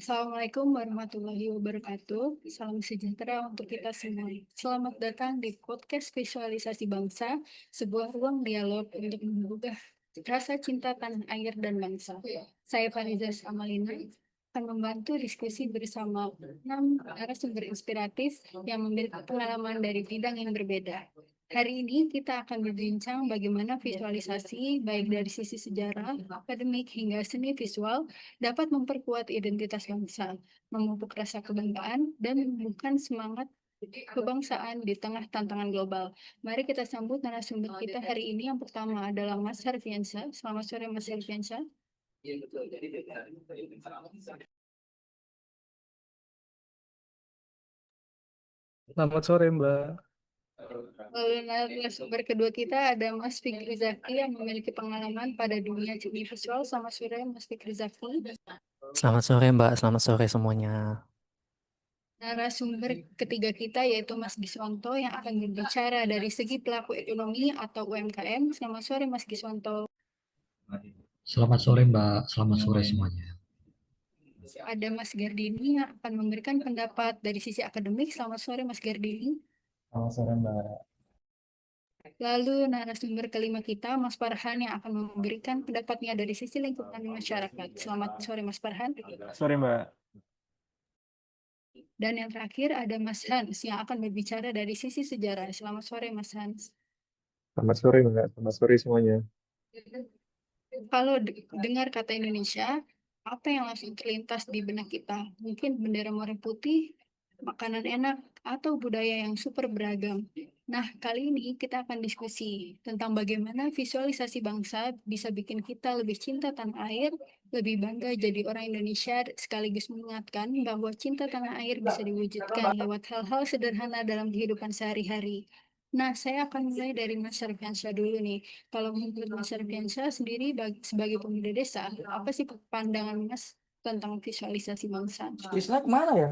Assalamualaikum warahmatullahi wabarakatuh. Salam sejahtera untuk kita semua. Selamat datang di podcast Visualisasi Bangsa, sebuah ruang dialog untuk menggugah rasa cinta tanah air dan bangsa. Saya Fariza Amalina akan membantu diskusi bersama 6 narasumber inspiratif yang memiliki pengalaman dari bidang yang berbeda. Hari ini kita akan berbincang bagaimana visualisasi, baik dari sisi sejarah, akademik, hingga seni visual, dapat memperkuat identitas bangsa, memupuk rasa kebanggaan, dan menumbuhkan semangat kebangsaan di tengah tantangan global. Mari kita sambut narasumber kita hari ini. Yang pertama adalah Mas Harfiansyah. Selamat sore, Mas Harfiansyah. Selamat sore, Mbak. Lalu narasumber kedua kita ada Mas Fikri Zaki yang memiliki pengalaman pada dunia seni visual. Selamat sore, Mas Fikri Zaki. Selamat sore Mbak, selamat sore semuanya. Narasumber ketiga kita yaitu Mas Giswanto yang akan berbicara dari segi pelaku ekonomi atau UMKM. Selamat sore, Mas Giswanto. Selamat sore Mbak, selamat sore semuanya. Ada Mas Gardini yang akan memberikan pendapat dari sisi akademik. Selamat sore, Mas Gardini. Selamat sore, Mbak. Lalu narasumber kelima kita, Mas Farhan yang akan memberikan pendapatnya dari sisi lingkungan masyarakat. Selamat sore, Mas Farhan. Sore, Mbak. Dan yang terakhir ada Mas Hans yang akan berbicara dari sisi sejarah. Selamat sore, Mas Hans. Selamat sore, Mbak. Selamat sore semuanya. Kalau dengar kata Indonesia, apa yang langsung terlintas di benak kita? Mungkin bendera merah putih, makanan enak, atau budaya yang super beragam. Nah, kali ini kita akan diskusi tentang bagaimana visualisasi bangsa bisa bikin kita lebih cinta tanah air, lebih bangga jadi orang Indonesia, sekaligus mengingatkan bahwa cinta tanah air bisa diwujudkan lewat hal-hal sederhana dalam kehidupan sehari-hari. Nah, saya akan mulai dari Mas Sarfiansyah dulu nih. Kalau menurut Mas Sarfiansyah sendiri sebagai pemuda desa, apa sih pandangan Mas tentang visualisasi bangsa? Islah kemana ya?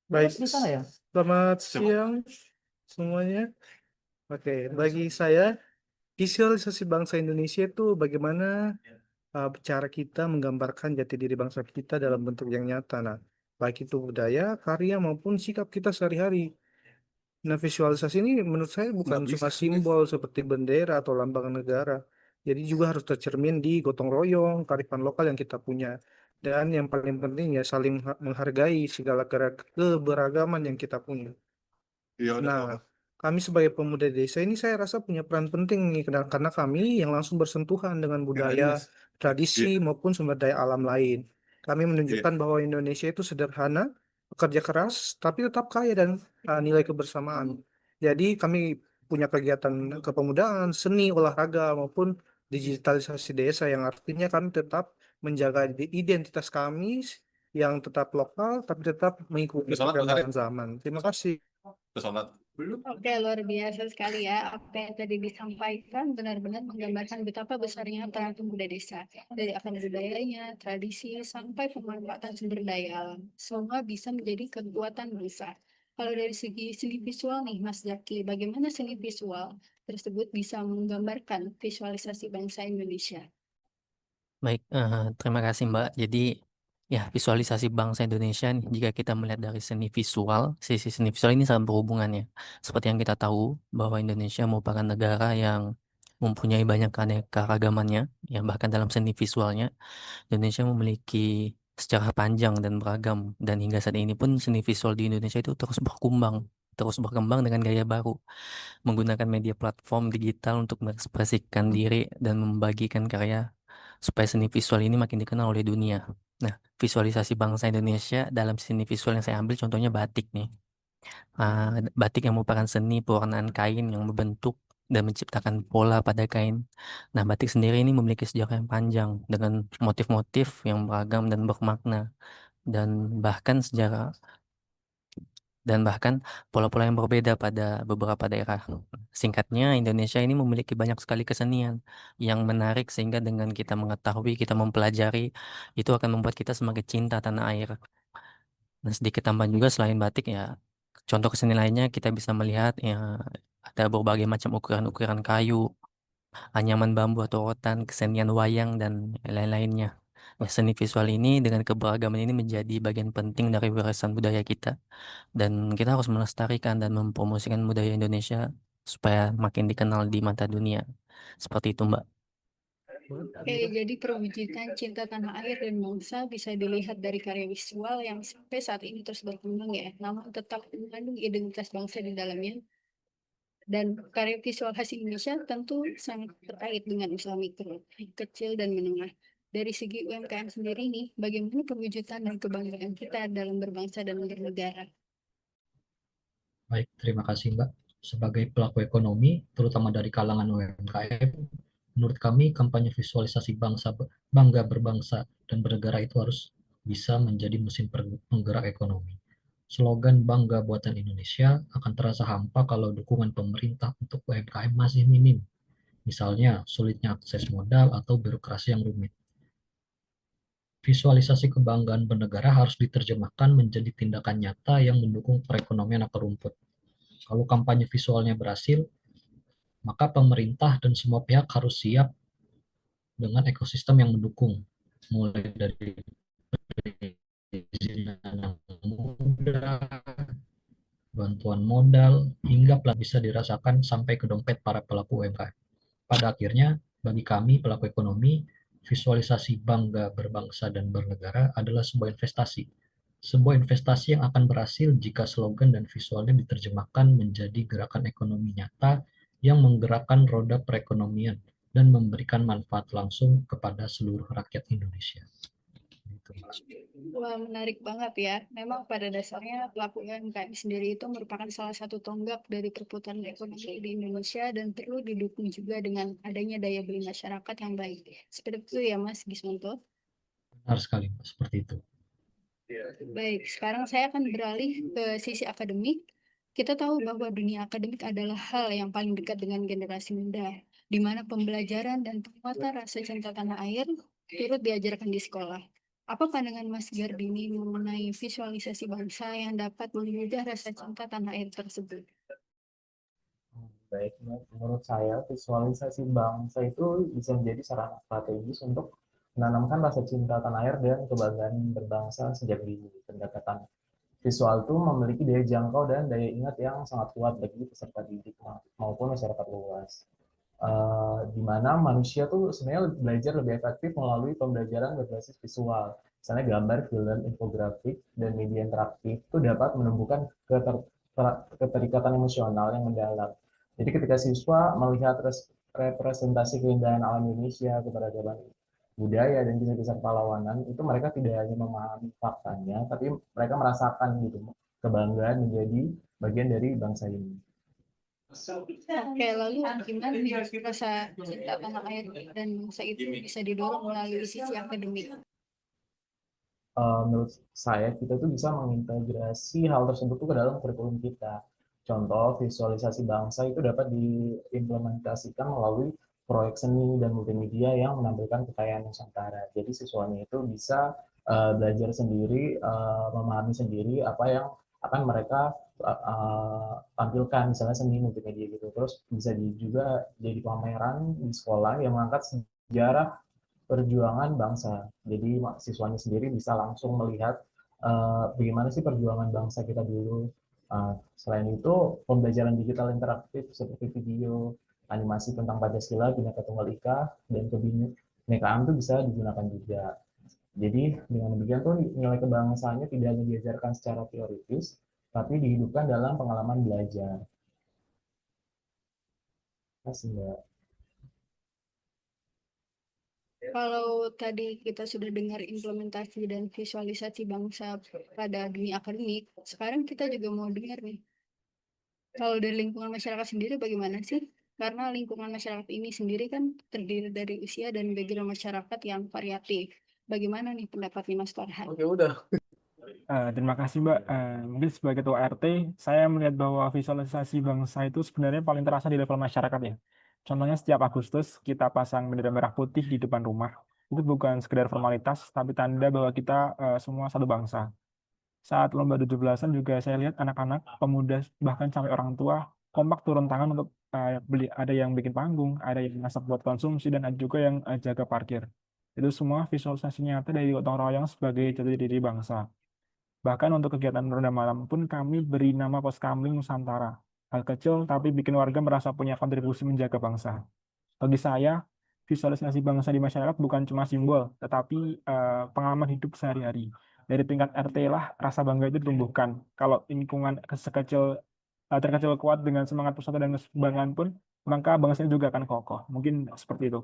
Baik, Di sana ya? selamat siang semuanya. Oke, bagi saya, visualisasi bangsa Indonesia itu bagaimana cara kita menggambarkan jati diri bangsa kita dalam bentuk yang nyata. Nah, baik itu budaya, karya, maupun sikap kita sehari-hari. Nah, visualisasi ini menurut saya bukan cuma simbol seperti bendera atau lambang negara. Jadi juga harus tercermin di gotong royong, kearifan lokal yang kita punya. Dan yang paling penting ya saling menghargai segala keberagaman yang kita punya. Nah, kami sebagai pemuda desa ini saya rasa punya peran penting nih karena kami yang langsung bersentuhan dengan budaya, tradisi maupun sumber daya alam lain. Kami menunjukkan bahwa Indonesia itu sederhana, bekerja keras, tapi tetap kaya dan nilai kebersamaan. Jadi kami punya kegiatan kepemudaan, seni, olahraga maupun digitalisasi desa yang artinya kami tetap menjaga identitas kami yang tetap lokal tapi tetap mengikuti perkembangan zaman. Terima kasih. Oke, luar biasa sekali ya. Apa yang tadi disampaikan benar-benar menggambarkan betapa besarnya peran pemuda desa. Dari akar budayanya, tradisi, sampai pemanfaatan sumber daya alam. Semua bisa menjadi kekuatan bangsa. Kalau dari segi seni visual nih, Mas Zaki, bagaimana seni visual tersebut bisa menggambarkan visualisasi bangsa Indonesia? Baik, terima kasih Mbak. Jadi ya visualisasi bangsa Indonesia nih, jika kita melihat dari seni visual, sisi seni visual ini sangat berhubungan ya. Seperti yang kita tahu bahwa Indonesia merupakan negara yang mempunyai banyak keanekaragamannya, ya bahkan dalam seni visualnya Indonesia memiliki sejarah panjang dan beragam, dan hingga saat ini pun seni visual di Indonesia itu terus berkembang dengan gaya baru, menggunakan media platform digital untuk mengekspresikan diri dan membagikan karya supaya seni visual ini makin dikenal oleh dunia. Nah, visualisasi bangsa Indonesia dalam seni visual yang saya ambil contohnya batik nih. Batik yang merupakan seni pewarnaan kain yang membentuk dan menciptakan pola pada kain. Nah, batik sendiri ini memiliki sejarah yang panjang dengan motif-motif yang beragam dan bermakna, dan bahkan sejarah dan bahkan pola-pola yang berbeda pada beberapa daerah. Singkatnya, Indonesia ini memiliki banyak sekali kesenian yang menarik sehingga dengan kita mengetahui, kita mempelajari, itu akan membuat kita semakin cinta tanah air. Nah, sedikit tambahan juga selain batik ya, contoh kesenian lainnya kita bisa melihat ya ada berbagai macam ukiran-ukiran kayu, anyaman bambu atau rotan, kesenian wayang dan lain-lainnya. Ya, seni visual ini dengan keberagaman ini menjadi bagian penting dari warisan budaya kita. Dan kita harus melestarikan dan mempromosikan budaya Indonesia supaya makin dikenal di mata dunia. Seperti itu, Mbak. Oke, jadi perwujudan cinta tanah air dan bangsa bisa dilihat dari karya visual yang sampai saat ini terus berkembang ya, namun tetap mengandung identitas bangsa di dalamnya. Dan karya visual khas Indonesia tentu sangat terkait dengan usaha mikro, kecil, dan menengah. Dari segi UMKM sendiri nih, bagaimana perwujudan dan kebanggaan kita dalam berbangsa dan bernegara? Baik, terima kasih Mbak. Sebagai pelaku ekonomi, terutama dari kalangan UMKM, menurut kami kampanye visualisasi bangga berbangsa dan bernegara itu harus bisa menjadi mesin penggerak ekonomi. Slogan Bangga Buatan Indonesia akan terasa hampa kalau dukungan pemerintah untuk UMKM masih minim. Misalnya, sulitnya akses modal atau birokrasi yang rumit. Visualisasi kebanggaan bernegara harus diterjemahkan menjadi tindakan nyata yang mendukung perekonomian akar rumput. Kalau kampanye visualnya berhasil, maka pemerintah dan semua pihak harus siap dengan ekosistem yang mendukung, mulai dari perizinan yang mudah, bantuan modal, hingga bisa dirasakan sampai ke dompet para pelaku UMKM. Pada akhirnya, bagi kami pelaku ekonomi, visualisasi bangga berbangsa dan bernegara adalah sebuah investasi. Sebuah investasi yang akan berhasil jika slogan dan visualnya diterjemahkan menjadi gerakan ekonomi nyata yang menggerakkan roda perekonomian dan memberikan manfaat langsung kepada seluruh rakyat Indonesia. Gitu, Mbak. Wah, menarik banget ya. Memang pada dasarnya pelaku UMKM sendiri itu merupakan salah satu tonggak dari perputaran ekonomi di Indonesia dan perlu didukung juga dengan adanya daya beli masyarakat yang baik. Seperti itu ya, Mas Gismonto. Benar sekali, Mbak, seperti itu. Baik, sekarang saya akan beralih ke sisi akademik. Kita tahu bahwa dunia akademik adalah hal yang paling dekat dengan generasi muda, di mana pembelajaran dan penguatan rasa cinta tanah air turut diajarkan di sekolah. Apa pandangan Mas Gardini mengenai visualisasi bangsa yang dapat menggugah rasa cinta tanah air tersebut? Baik, menurut saya visualisasi bangsa itu bisa menjadi sarana strategis untuk menanamkan rasa cinta tanah air dan kebanggaan berbangsa sejak dini. Pendekatan visual itu memiliki daya jangkau dan daya ingat yang sangat kuat bagi peserta didik maupun masyarakat luas. Di mana manusia tuh sebenarnya belajar lebih efektif melalui pembelajaran berbasis visual. Misalnya gambar, film, infografik, dan media interaktif itu dapat menumbuhkan keterikatan emosional yang mendalam. Jadi ketika siswa melihat representasi keindahan alam Indonesia, keberagaman budaya dan kisah-kisah pahlawanan, itu mereka tidak hanya memahami faktanya, tapi mereka merasakan gitu kebanggaan menjadi bagian dari bangsa ini. Oke, lalu gimana nih rasa cinta tanah air dan bangsa itu bisa didorong melalui sisi akademik? Menurut saya kita tuh bisa mengintegrasi hal tersebut tuh ke dalam kurikulum kita. Contoh, visualisasi bangsa itu dapat diimplementasikan melalui proyek seni dan multimedia yang menampilkan kekayaan Nusantara. Jadi siswanya itu bisa belajar sendiri, memahami sendiri apa yang akan mereka tampilkan, misalnya seni multimedia gitu. Terus bisa juga jadi pameran di sekolah yang mengangkat sejarah perjuangan bangsa. Jadi siswanya sendiri bisa langsung melihat bagaimana sih perjuangan bangsa kita dulu. Selain itu, pembelajaran digital interaktif seperti video, animasi tentang Pancasila, Bhinneka Tunggal Ika, dan kebinekaan itu bisa digunakan juga. Jadi dengan demikian tuh nilai kebangsaannya tidak hanya diajarkan secara teoritis, tapi dihidupkan dalam pengalaman belajar. Terima kasih, Mbak. Kalau tadi kita sudah dengar implementasi dan visualisasi bangsa pada dunia akademik, sekarang kita juga mau dengar nih. Kalau dari lingkungan masyarakat sendiri bagaimana sih? Karena lingkungan masyarakat ini sendiri kan terdiri dari usia dan background masyarakat yang variatif. Bagaimana nih pendapatnya Mas Farhan? Oke, udah. Terima kasih Mbak. Mungkin sebagai ketua RT, saya melihat bahwa visualisasi bangsa itu sebenarnya paling terasa di level masyarakat ya. Contohnya setiap Agustus kita pasang bendera merah putih di depan rumah. Itu bukan sekedar formalitas, tapi tanda bahwa kita semua satu bangsa. Saat lomba 17-an juga saya lihat anak-anak, pemuda, bahkan sampai orang tua kompak turun tangan untuk beli. Ada yang bikin panggung, ada yang masak buat konsumsi, dan ada juga yang jaga parkir. Itu semua visualisasi nyata dari gotong royong sebagai jati diri bangsa. Bahkan untuk kegiatan ronda malam pun kami beri nama Poskamling Nusantara. Hal kecil tapi bikin warga merasa punya kontribusi menjaga bangsa. Bagi saya, visualisasi bangsa di masyarakat bukan cuma simbol, tetapi pengalaman hidup sehari-hari. Dari tingkat RT lah, rasa bangga itu ditumbuhkan. Kalau lingkungan terkecil kuat dengan semangat persatuan dan kebanggaan pun, maka bangsa ini juga akan kokoh. Mungkin seperti itu.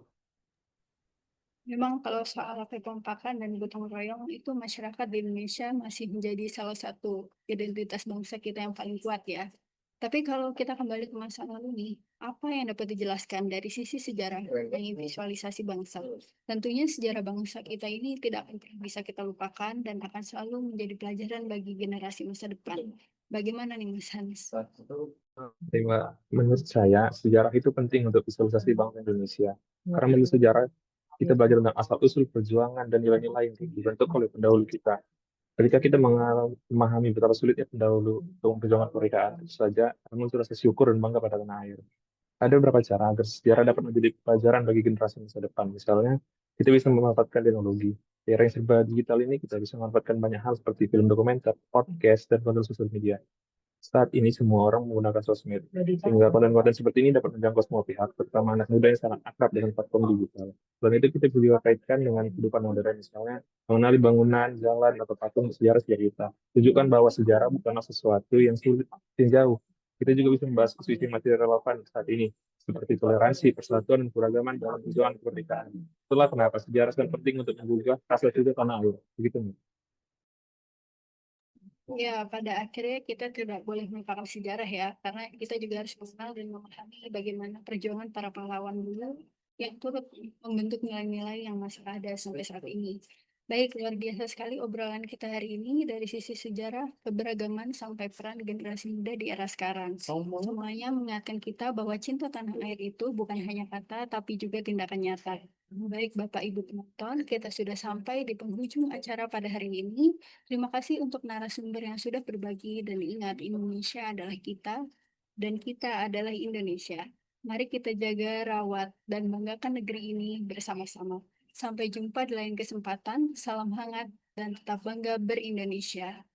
Memang kalau soal kekompakan dan gotong royong itu masyarakat di Indonesia masih menjadi salah satu identitas bangsa kita yang paling kuat ya. Tapi kalau kita kembali ke masa lalu nih, apa yang dapat dijelaskan dari sisi sejarah mengenai visualisasi bangsa? Tentunya sejarah bangsa kita ini tidak akan pernah bisa kita lupakan dan akan selalu menjadi pelajaran bagi generasi masa depan. Bagaimana nih Mas Hans? Menurut saya, sejarah itu penting untuk visualisasi bangsa Indonesia. Karena menurut sejarah, kita belajar tentang asal-usul perjuangan dan nilai-nilai yang dibentuk oleh pendahulu kita. Ketika kita memahami betapa sulitnya pendahulu untuk memperjuangkan kemerdekaan, tentu saja muncul rasa syukur dan bangga pada tanah air. Ada beberapa cara agar sejarah dapat menjadi pelajaran bagi generasi masa depan. Misalnya, kita bisa memanfaatkan teknologi. Di era yang serba digital ini, kita bisa memanfaatkan banyak hal seperti film dokumenter, podcast, dan konten sosial media. Saat ini semua orang menggunakan sosmed, sehingga konten-konten seperti ini dapat menjangkau semua pihak, terutama anak muda yang sangat akrab dengan platform digital. Selain itu, kita juga kaitkan dengan kehidupan modern, misalnya mengenali bangunan, jalan, atau patung sejarah kita. Tunjukkan bahwa sejarah bukanlah sesuatu yang sulit, yang jauh. Kita juga bisa membahas isu-isu material relevan saat ini, seperti toleransi, persatuan, dan keragaman dalam perjuangan kemerdekaan. Itulah kenapa sejarah sangat penting untuk menggugah rasa juga tanah air. Begitu. Ya, pada akhirnya kita tidak boleh melupakan sejarah ya, karena kita juga harus mengenal dan memahami bagaimana perjuangan para pahlawan dulu yang turut membentuk nilai-nilai yang masih ada sampai saat ini. Baik, luar biasa sekali obrolan kita hari ini dari sisi sejarah, keberagaman, sampai peran generasi muda di era sekarang. Semuanya mengingatkan kita bahwa cinta tanah air itu bukan hanya kata, tapi juga tindakan nyata. Baik, Bapak Ibu penonton, kita sudah sampai di penghujung acara pada hari ini. Terima kasih untuk narasumber yang sudah berbagi dan ingat Indonesia adalah kita dan kita adalah Indonesia. Mari kita jaga, rawat, dan banggakan negeri ini bersama-sama. Sampai jumpa di lain kesempatan. Salam hangat dan tetap bangga ber-Indonesia.